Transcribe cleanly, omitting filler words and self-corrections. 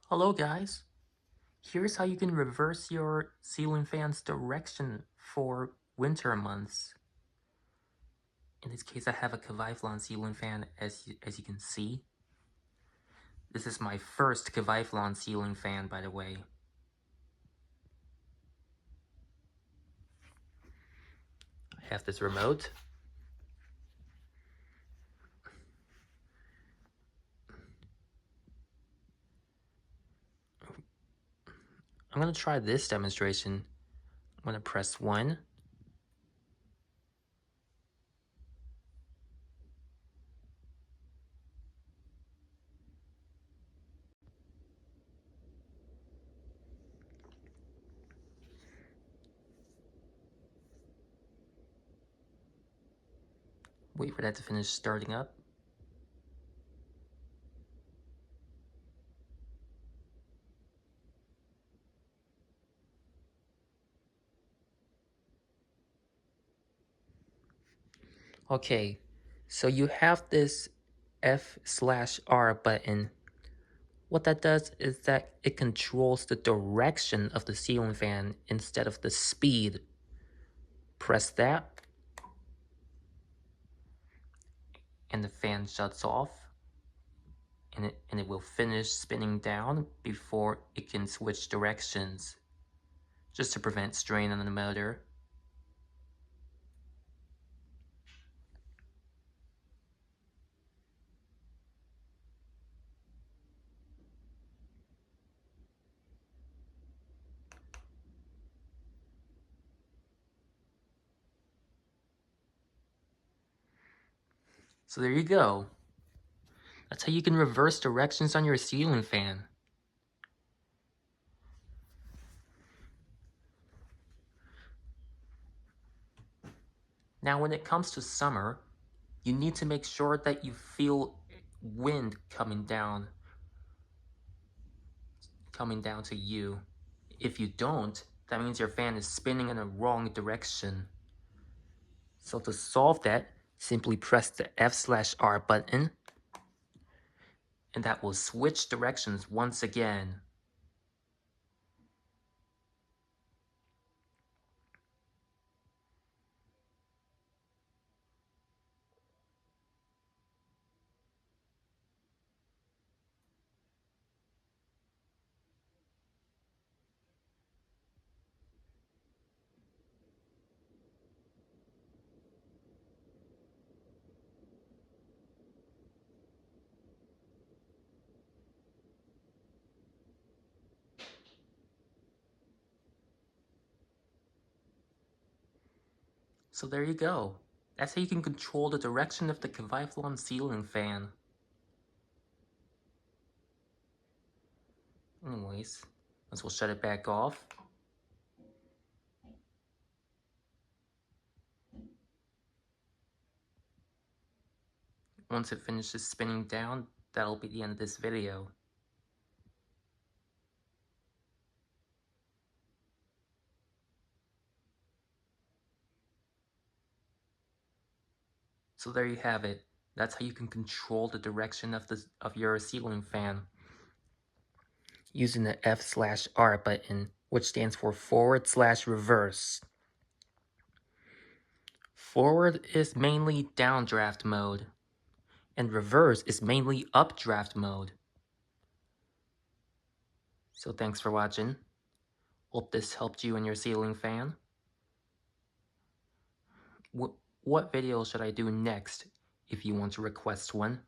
Hello guys, here's how you can reverse your ceiling fan's direction for winter months. In this case I have a Kviflon ceiling fan as you can see. This is my first Kviflon ceiling fan, by the way. I have this remote. I'm going to try this demonstration. I'm going to press 1. Wait for that to finish starting up. Okay, so you have this F/R button. What that does is that it controls the direction of the ceiling fan instead of the speed. Press that, and the fan shuts off, and it will finish spinning down before it can switch directions, just to prevent strain on the motor. So there you go. That's how you can reverse directions on your ceiling fan. Now when it comes to summer, you need to make sure that you feel wind coming down to you. If you don't, that means your fan is spinning in the wrong direction. So to solve that, simply press the F/R button, and that will switch directions once again. So there you go. That's how you can control the direction of the Kviflon ceiling fan. Anyways, we'll shut it back off. Once it finishes spinning down, that'll be the end of this video. So there you have it. That's how you can control the direction of your ceiling fan using the F/R button, which stands for forward/reverse. Forward is mainly downdraft mode, and reverse is mainly updraft mode. So thanks for watching. Hope this helped you in your ceiling fan. What video should I do next if you want to request one?